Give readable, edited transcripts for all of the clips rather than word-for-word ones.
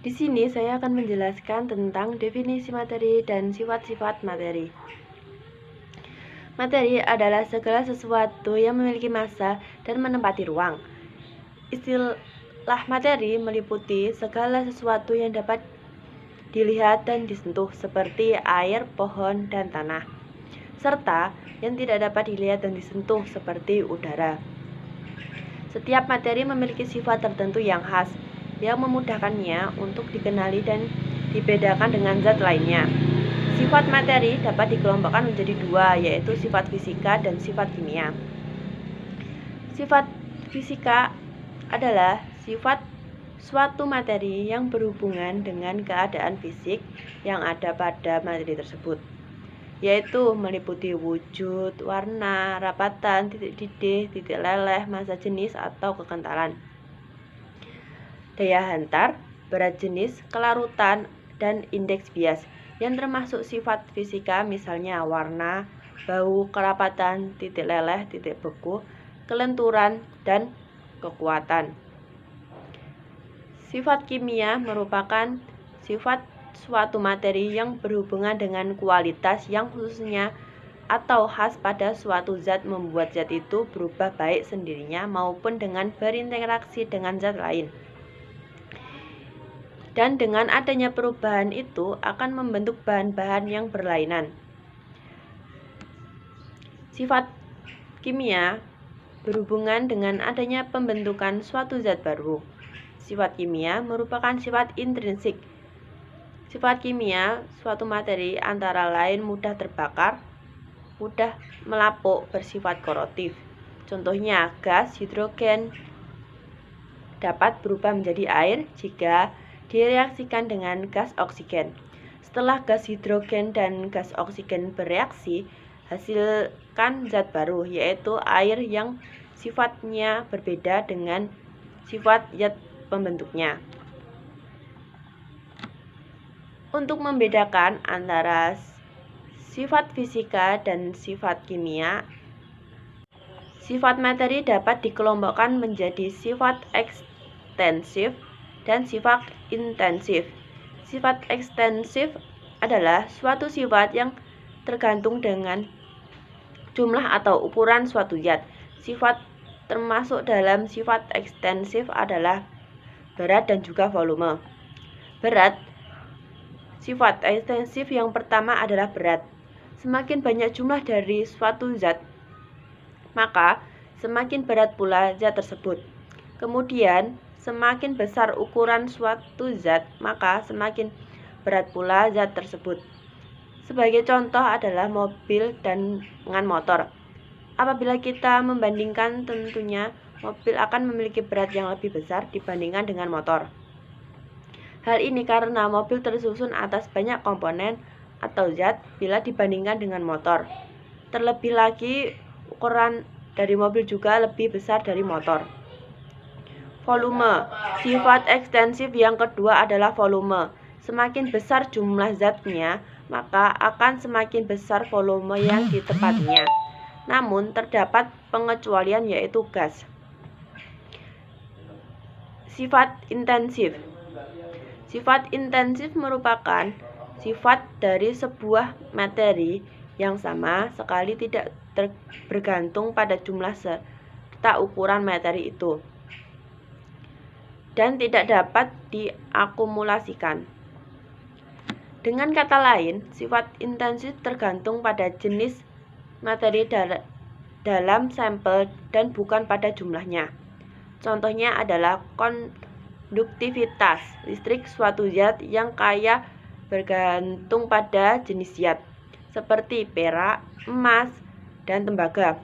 Di sini saya akan menjelaskan tentang definisi materi dan sifat-sifat materi. Materi adalah segala sesuatu yang memiliki massa dan menempati ruang. Istilah materi meliputi segala sesuatu yang dapat dilihat dan disentuh seperti air, pohon, dan tanah, serta yang tidak dapat dilihat dan disentuh seperti udara. Setiap materi memiliki sifat tertentu yang khas, yang memudahkannya untuk dikenali dan dibedakan dengan zat lainnya. Sifat materi dapat dikelompokkan menjadi dua, yaitu sifat fisika dan sifat kimia. Sifat fisika adalah sifat suatu materi yang berhubungan dengan keadaan fisik yang ada pada materi tersebut, yaitu meliputi wujud, warna, rapatan, titik didih, titik leleh, massa jenis atau kekentalan, daya hantar, berat jenis, kelarutan, dan indeks bias yang termasuk sifat fisika, misalnya warna, bau, kerapatan, titik leleh, titik beku, kelenturan, dan kekuatan. Sifat kimia merupakan sifat suatu materi yang berhubungan dengan kualitas yang khususnya atau khas pada suatu zat, membuat zat itu berubah baik sendirinya maupun dengan berinteraksi dengan zat lain. Dan dengan adanya perubahan itu akan membentuk bahan-bahan yang berlainan. Sifat kimia berhubungan dengan adanya pembentukan suatu zat baru. Sifat kimia merupakan sifat intrinsik. Sifat kimia suatu materi antara lain mudah terbakar, mudah melapuk, bersifat korosif. Contohnya, gas hidrogen dapat berubah menjadi air jika direaksikan dengan gas oksigen. Setelah gas hidrogen dan gas oksigen bereaksi, hasilkan zat baru, yaitu air yang sifatnya berbeda dengan sifat zat pembentuknya. Untuk membedakan antara sifat fisika dan sifat kimia, sifat materi dapat dikelompokkan menjadi sifat ekstensif dan sifat intensif. Sifat ekstensif adalah suatu sifat yang tergantung dengan jumlah atau ukuran suatu zat. Sifat termasuk dalam sifat ekstensif adalah berat dan juga volume. Berat. Sifat ekstensif yang pertama adalah berat. Semakin banyak jumlah dari suatu zat, maka semakin berat pula zat tersebut. Kemudian, semakin besar ukuran suatu zat, maka semakin berat pula zat tersebut. Sebagai contoh adalah mobil dengan motor. Apabila kita membandingkan, tentunya mobil akan memiliki berat yang lebih besar dibandingkan dengan motor. Hal ini karena mobil tersusun atas banyak komponen atau zat bila dibandingkan dengan motor. Terlebih lagi, ukuran dari mobil juga lebih besar dari motor. Volume. Sifat ekstensif yang kedua adalah volume. Semakin besar jumlah zatnya, maka akan semakin besar volume yang ditempatinya. Namun, terdapat pengecualian, yaitu gas. Sifat intensif. Sifat intensif merupakan sifat dari sebuah materi yang sama sekali tidak bergantung pada jumlah serta ukuran materi itu, dan tidak dapat diakumulasikan. Dengan kata lain, sifat intensif tergantung pada jenis materi dalam sampel dan bukan pada jumlahnya. Contohnya adalah konduktivitas listrik suatu zat yang kaya bergantung pada jenis zat, seperti perak, emas, dan tembaga,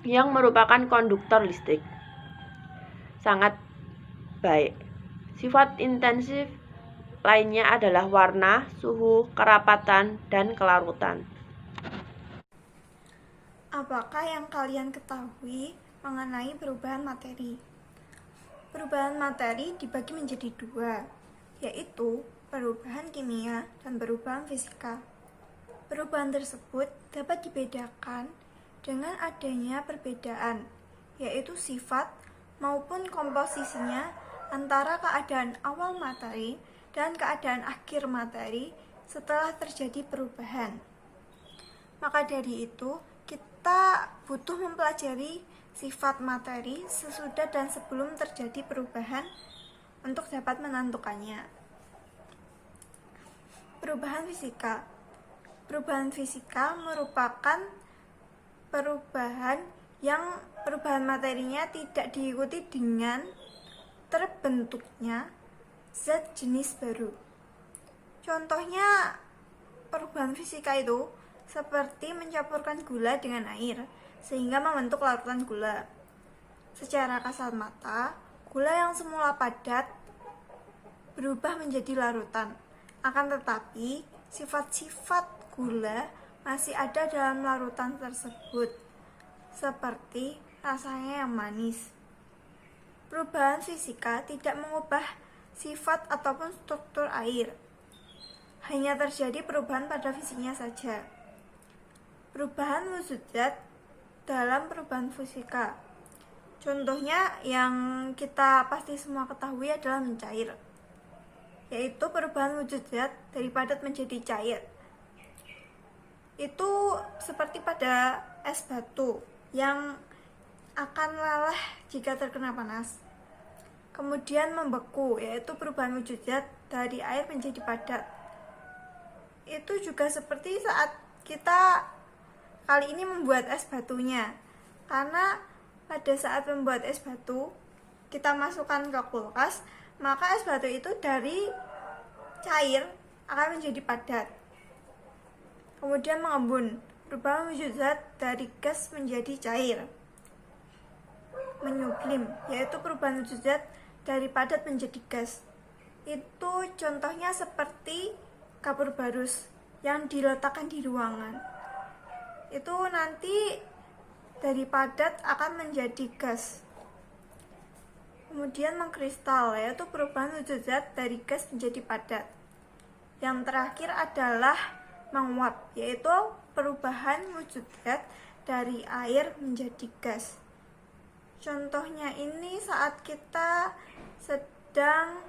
yang merupakan konduktor listrik. Sangat baik. Sifat intensif lainnya adalah warna, suhu, kerapatan, dan kelarutan. Apakah yang kalian ketahui mengenai perubahan materi? Perubahan materi dibagi menjadi dua, yaitu perubahan kimia dan perubahan fisika. Perubahan tersebut dapat dibedakan dengan adanya perbedaan, yaitu sifat maupun komposisinya antara keadaan awal materi dan keadaan akhir materi setelah terjadi perubahan. Maka dari itu, kita butuh mempelajari sifat materi sesudah dan sebelum terjadi perubahan untuk dapat menentukannya. Perubahan fisika. Perubahan fisika merupakan perubahan materinya tidak diikuti dengan terbentuknya zat jenis baru. Contohnya perubahan fisika itu seperti mencampurkan gula dengan air sehingga membentuk larutan gula. Secara kasat mata, gula yang semula padat berubah menjadi larutan. Akan tetapi, sifat-sifat gula masih ada dalam larutan tersebut, seperti rasanya yang manis. Perubahan fisika tidak mengubah sifat ataupun struktur air. Hanya terjadi perubahan pada fisiknya saja. Perubahan wujud zat dalam perubahan fisika. Contohnya yang kita pasti semua ketahui adalah mencair, yaitu perubahan wujud zat dari padat menjadi cair. Itu seperti pada es batu yang akan lelah jika terkena panas. Kemudian membeku, yaitu perubahan wujud zat dari air menjadi padat. Itu juga seperti saat kita kali ini membuat es batunya, karena pada saat membuat es batu kita masukkan ke kulkas, maka es batu itu dari cair akan menjadi padat, kemudian mengembun, perubahan wujud zat dari gas menjadi cair. Menyublim, yaitu perubahan wujud zat dari padat menjadi gas. Itu contohnya seperti kapur barus yang diletakkan di ruangan. Itu nanti dari padat akan menjadi gas. Kemudian mengkristal, yaitu perubahan wujud zat dari gas menjadi padat. Yang terakhir adalah menguap, yaitu perubahan wujud zat dari air menjadi gas. Contohnya ini saat kita sedang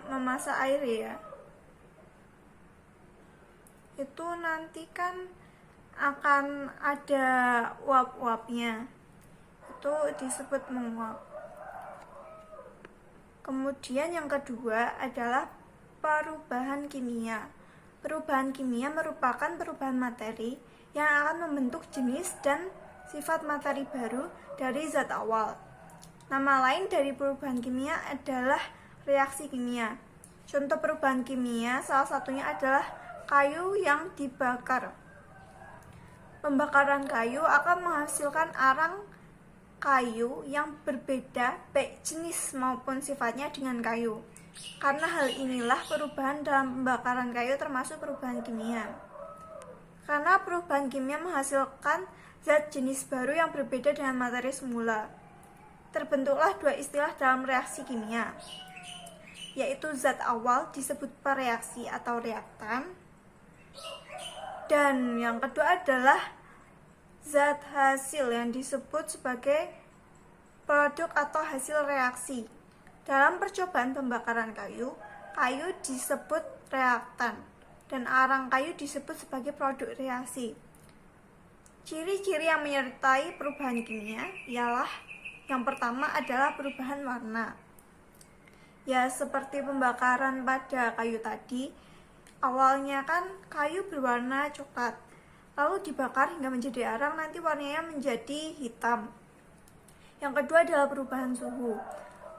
memasak air ya, itu nanti kan akan ada uap-uapnya, itu disebut menguap. Kemudian yang kedua adalah perubahan kimia. Perubahan kimia merupakan perubahan materi yang akan membentuk jenis dan sifat materi baru dari zat awal. Nama lain dari perubahan kimia adalah reaksi kimia. Contoh perubahan kimia salah satunya adalah kayu yang dibakar. Pembakaran kayu akan menghasilkan arang kayu yang berbeda baik jenis maupun sifatnya dengan kayu. Karena hal inilah perubahan dalam pembakaran kayu termasuk perubahan kimia. Karena perubahan kimia menghasilkan zat jenis baru yang berbeda dengan materi semula. Terbentuklah dua istilah dalam reaksi kimia, yaitu zat awal disebut pereaksi atau reaktan, dan yang kedua adalah zat hasil yang disebut sebagai produk atau hasil reaksi. Dalam percobaan pembakaran kayu, kayu disebut reaktan dan arang kayu disebut sebagai produk reaksi. Ciri-ciri yang menyertai perubahan kimia ialah yang pertama adalah perubahan warna. Ya, seperti pembakaran pada kayu tadi, awalnya kan kayu berwarna coklat, lalu dibakar hingga menjadi arang, nanti warnanya menjadi hitam. Yang kedua adalah perubahan suhu.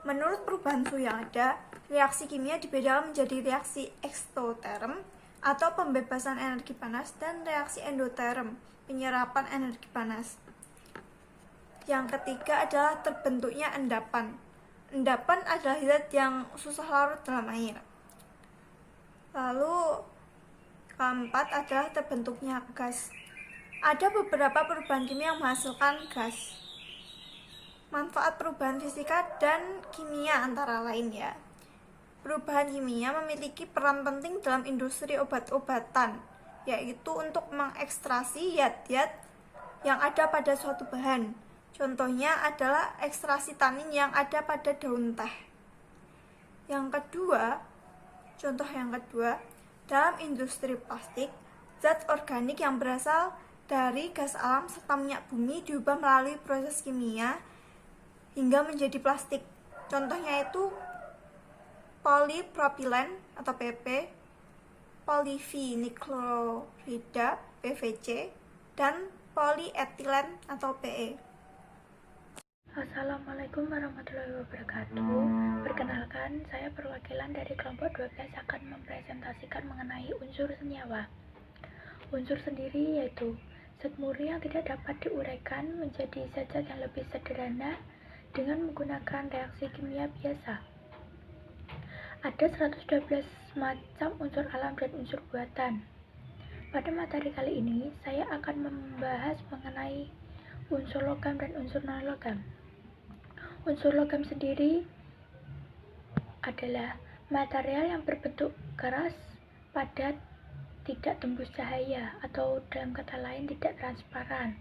Menurut perubahan suhu yang ada, reaksi kimia dibedakan menjadi reaksi eksoterm atau pembebasan energi panas dan reaksi endoterm, penyerapan energi panas. Yang ketiga adalah terbentuknya endapan. Endapan adalah zat yang susah larut dalam air. Lalu keempat adalah terbentuknya gas. Ada beberapa perubahan kimia yang menghasilkan gas. Manfaat perubahan fisika dan kimia antara lain ya. Perubahan kimia memiliki peran penting dalam industri obat-obatan, yaitu untuk mengekstrasi zat-zat yang ada pada suatu bahan. Contohnya adalah ekstraksi tanin yang ada pada daun teh. Contoh yang kedua, dalam industri plastik, zat organik yang berasal dari gas alam serta minyak bumi diubah melalui proses kimia hingga menjadi plastik. Contohnya itu polipropilen atau PP, polivinilklorida PVC, dan polietilen atau PE. Assalamualaikum warahmatullahi wabarakatuh. Perkenalkan, saya perwakilan dari kelompok 12 akan mempresentasikan mengenai unsur senyawa. Unsur sendiri yaitu zat murni yang tidak dapat diuraikan menjadi zat-zat yang lebih sederhana dengan menggunakan reaksi kimia biasa. Ada 112 macam unsur alam dan unsur buatan. Pada materi kali ini, saya akan membahas mengenai unsur logam dan unsur non-logam. Unsur logam sendiri adalah material yang berbentuk keras, padat, tidak tembus cahaya, atau dalam kata lain tidak transparan.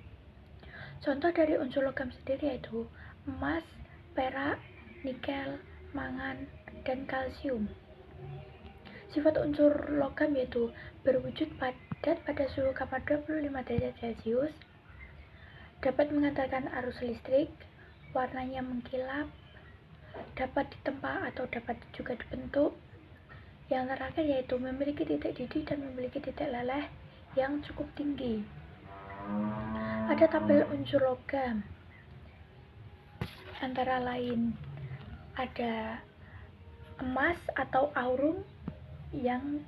Contoh dari unsur logam sendiri yaitu emas, perak, nikel, mangan, dan kalsium. Sifat unsur logam yaitu berwujud padat pada suhu kamar 25 derajat Celcius, dapat mengantarkan arus listrik, warnanya mengkilap, dapat ditempa atau dapat juga dibentuk. Yang terakhir yaitu memiliki titik didih dan memiliki titik leleh yang cukup tinggi. Ada tabel unsur logam, antara lain ada emas atau aurum yang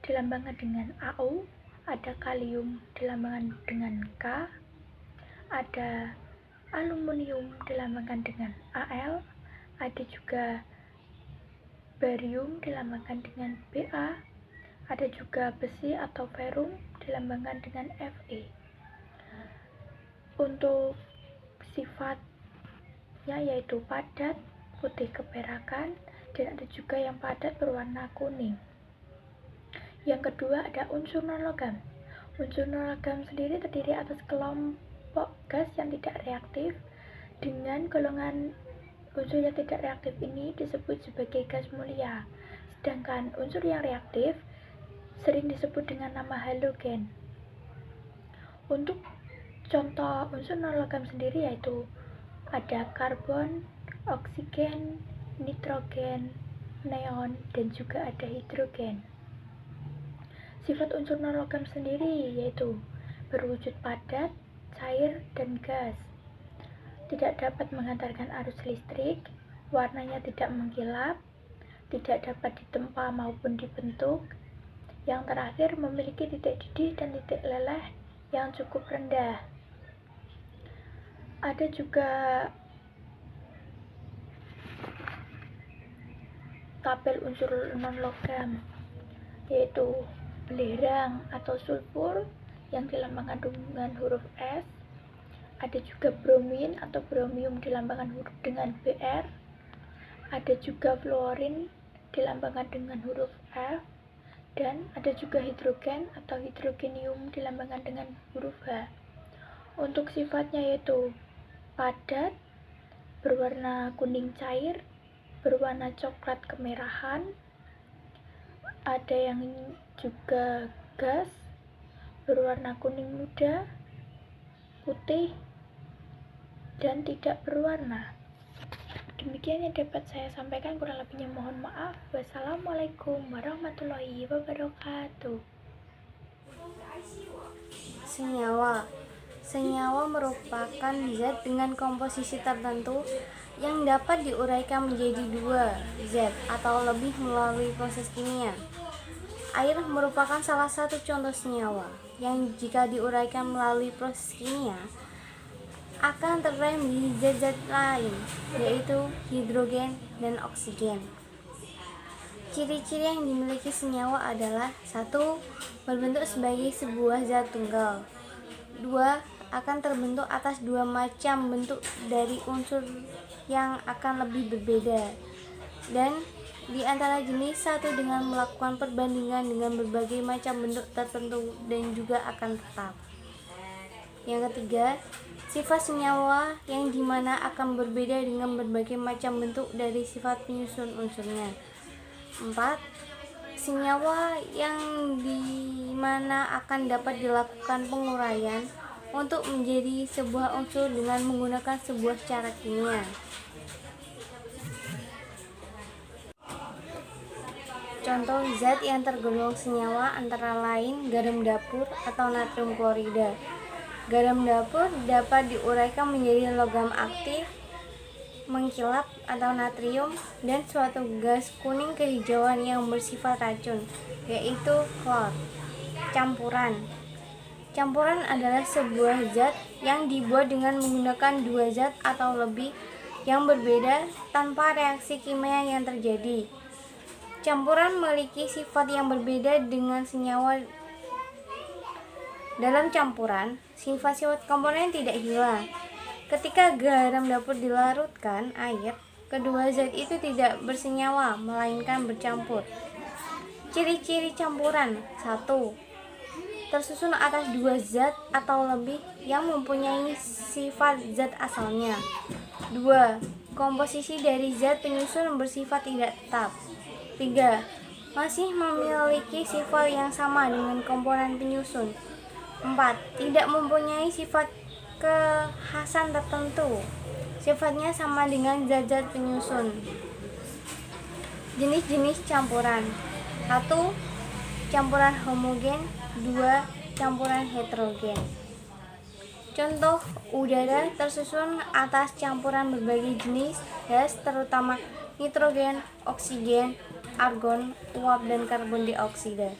dilambangkan dengan AU, ada kalium dilambangkan dengan K, ada aluminium dilambangkan dengan Al, ada juga barium dilambangkan dengan Ba, ada juga besi atau ferum dilambangkan dengan Fe. Untuk sifatnya yaitu padat, putih keperakan, dan ada juga yang padat berwarna kuning. Yang kedua ada unsur non-logam. Unsur non-logam sendiri terdiri atas kelompok gas yang tidak reaktif. Dengan golongan unsur yang tidak reaktif ini disebut sebagai gas mulia. Sedangkan unsur yang reaktif sering disebut dengan nama halogen. Untuk contoh unsur non-logam sendiri yaitu ada karbon, oksigen, nitrogen, neon, dan juga ada hidrogen. Sifat unsur non-logam sendiri yaitu berwujud padat, cair, dan gas. Tidak dapat menghantarkan arus listrik, warnanya tidak mengkilap, tidak dapat ditempa maupun dibentuk. Yang terakhir memiliki titik didih dan titik leleh yang cukup rendah. Ada juga tabel unsur non-logam yaitu belerang atau sulfur yang dilambangkan dengan huruf S. Ada juga bromin atau bromium dilambangkan dengan Br. Ada juga fluorin dilambangkan dengan huruf F. Dan ada juga hidrogen atau hidrogenium dilambangkan dengan huruf H. Untuk sifatnya yaitu padat, berwarna kuning cair, berwarna coklat kemerahan, ada yang juga gas, berwarna kuning muda, putih, dan tidak berwarna. Demikian yang dapat saya sampaikan, kurang lebihnya mohon maaf. Wassalamualaikum warahmatullahi wabarakatuh. Senyawa merupakan zat dengan komposisi tertentu yang dapat diuraikan menjadi dua zat atau lebih melalui proses kimia. Air merupakan salah satu contoh senyawa yang jika diuraikan melalui proses kimia akan terrem di zat-zat lain, yaitu hidrogen dan oksigen. Ciri-ciri yang dimiliki senyawa adalah 1. Berbentuk sebagai sebuah zat tunggal. 2. Akan terbentuk atas dua macam bentuk dari unsur yang akan lebih berbeda. Dan di antara jenis satu dengan melakukan perbandingan dengan berbagai macam bentuk tertentu dan juga akan tetap. Yang ketiga, sifat senyawa yang dimana akan berbeda dengan berbagai macam bentuk dari sifat penyusun unsurnya. 4. Senyawa yang dimana akan dapat dilakukan penguraian untuk menjadi sebuah unsur dengan menggunakan sebuah cara kimia. Contoh zat yang tergolong senyawa antara lain garam dapur atau natrium klorida. Garam dapur dapat diuraikan menjadi logam aktif, mengkilap atau natrium, dan suatu gas kuning kehijauan yang bersifat racun, yaitu klor. Campuran. Campuran adalah sebuah zat yang dibuat dengan menggunakan dua zat atau lebih yang berbeda tanpa reaksi kimia yang terjadi. Campuran memiliki sifat yang berbeda dengan senyawa. Dalam campuran, sifat-sifat komponen tidak hilang. Ketika garam dapur dilarutkan air, kedua zat itu tidak bersenyawa, melainkan bercampur. Ciri-ciri campuran: 1. Tersusun atas dua zat atau lebih yang mempunyai sifat zat asalnya. 2. Komposisi dari zat penyusun bersifat tidak tetap. 3. Masih memiliki sifat yang sama dengan komponen penyusun. 4. Tidak mempunyai sifat kekhasan tertentu. Sifatnya sama dengan zat-zat penyusun. Jenis-jenis campuran: 1. Campuran homogen. 2. Campuran heterogen. Contoh, udara tersusun atas campuran berbagai jenis gas terutama nitrogen, oksigen, argon, uap, dan karbon dioksida.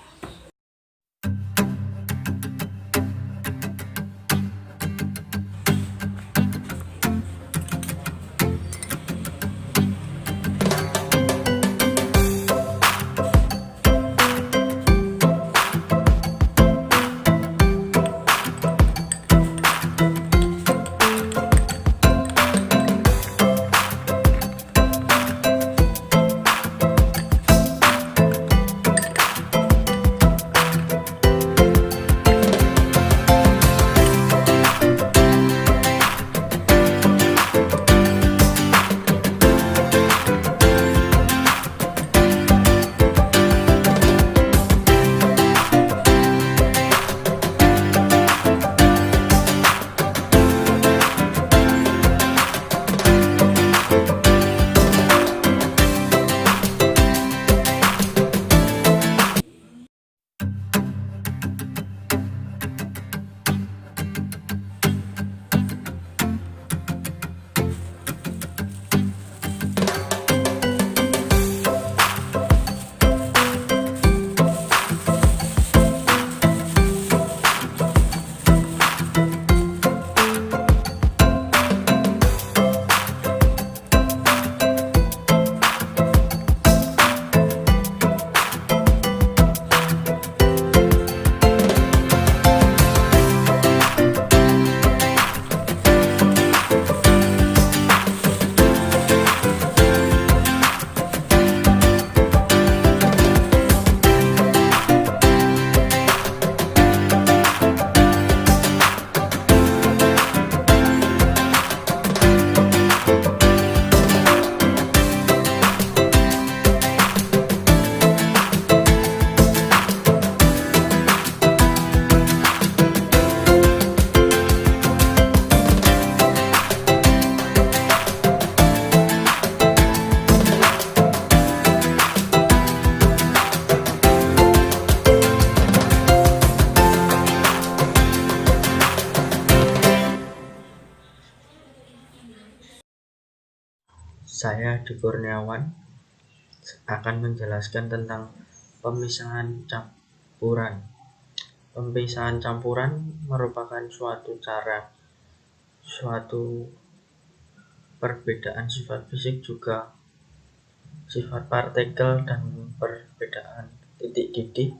Saya Adi Kurniawan akan menjelaskan tentang pemisahan campuran. Pemisahan campuran merupakan suatu perbedaan sifat fisik juga sifat partikel dan perbedaan titik didih.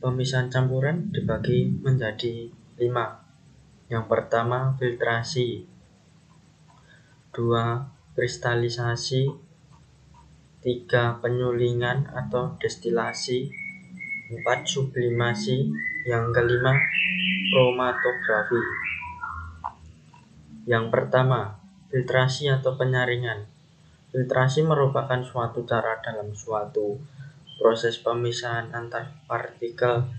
Pemisahan campuran dibagi menjadi 5. Yang pertama, filtrasi. 2. Kristalisasi. 3. Penyulingan atau destilasi. 4. Sublimasi. Yang kelima, kromatografi. Yang pertama, filtrasi atau penyaringan. Filtrasi merupakan suatu cara dalam suatu proses pemisahan partikel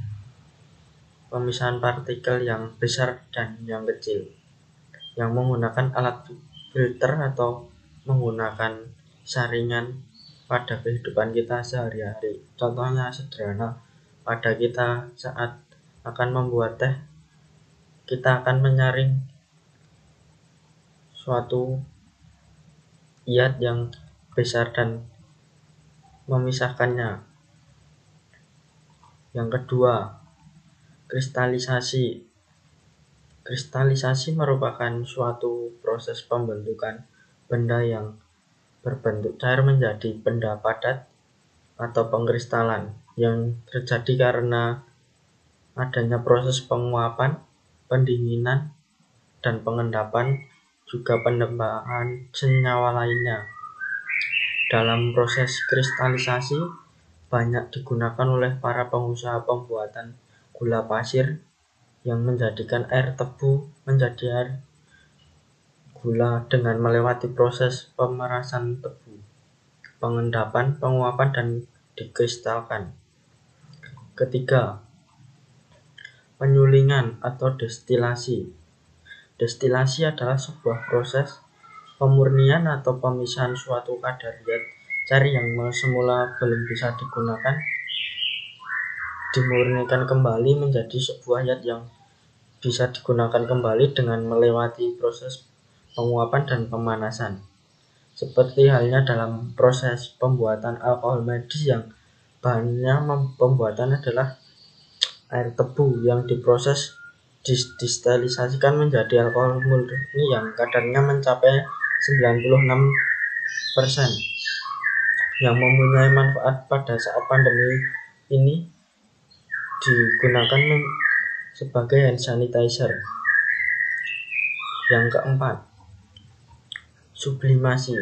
yang besar dan yang kecil, yang menggunakan alat filter atau menggunakan saringan pada kehidupan kita sehari-hari. Contohnya sederhana, pada kita saat akan membuat teh, kita akan menyaring suatu zat yang besar dan memisahkannya. Yang kedua, kristalisasi. Kristalisasi merupakan suatu proses pembentukan benda yang berbentuk cair menjadi benda padat atau pengkristalan yang terjadi karena adanya proses penguapan, pendinginan, dan pengendapan, juga penambahan senyawa lainnya. Dalam proses kristalisasi banyak digunakan oleh para pengusaha pembuatan gula pasir yang menjadikan air tebu menjadi air gula dengan melewati proses pemerasan tebu, pengendapan, penguapan, dan dikristalkan. Ketiga, penyulingan atau destilasi. Destilasi adalah sebuah proses pemurnian atau pemisahan suatu kadar zat cair yang semula belum bisa digunakan, dimurnikan kembali menjadi sebuah zat yang bisa digunakan kembali dengan melewati proses penguapan dan pemanasan. Seperti halnya dalam proses pembuatan alkohol medis yang bahannya pembuatan adalah air tebu yang diproses distilisasikan menjadi alkohol murni yang kadarnya mencapai 96%, yang mempunyai manfaat pada saat pandemi ini digunakan sebagai hand sanitizer. Yang keempat, sublimasi.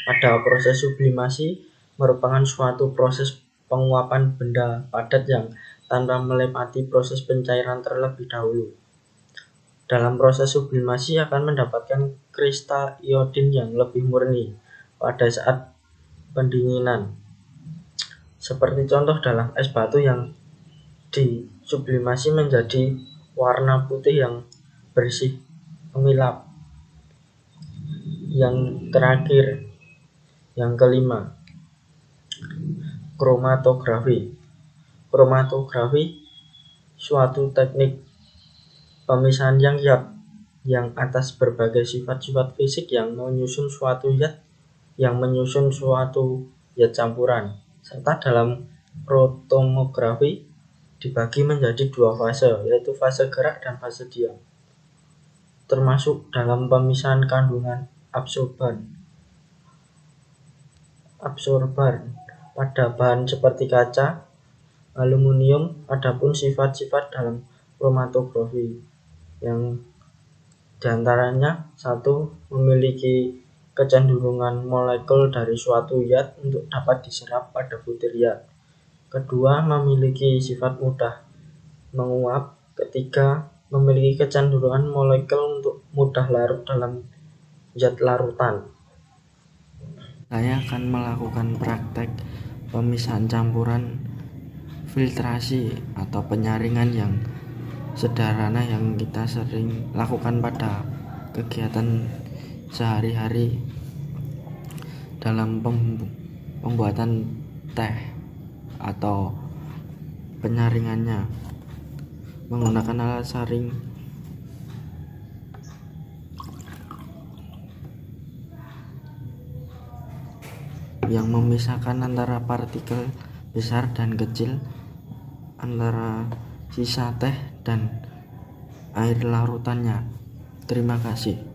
Pada proses sublimasi merupakan suatu proses penguapan benda padat yang tanpa melewati proses pencairan terlebih dahulu. Dalam proses sublimasi akan mendapatkan kristal iodin yang lebih murni pada saat pendinginan. Seperti contoh dalam es batu yang disublimasi menjadi warna putih yang bersih mengilap. Yang terakhir, yang kelima, kromatografi. Kromatografi suatu teknik pemisahan yang atas berbagai sifat-sifat fisik yang menyusun suatu zat campuran, serta dalam kromotografi dibagi menjadi dua fase, yaitu fase gerak dan fase diam, termasuk dalam pemisahan kandungan absorban pada bahan seperti kaca, aluminium. Adapun sifat-sifat dalam kromatografi yang diantaranya: 1. Memiliki kecenderungan molekul dari suatu zat untuk dapat diserap pada butir zat. 2. Memiliki sifat mudah menguap. 3. Memiliki kecenderungan molekul untuk mudah larut dalam zat larutan. Saya akan melakukan praktek pemisahan campuran, filtrasi atau penyaringan yang sederhana yang kita sering lakukan pada kegiatan sehari-hari dalam pembuatan teh atau penyaringannya menggunakan alat saring yang memisahkan antara partikel besar dan kecil, antara sisa teh dan air larutannya. Terima kasih.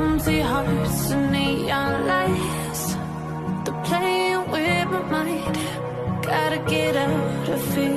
empty hearts and neon lights. They're playing with my mind. Gotta get out of here.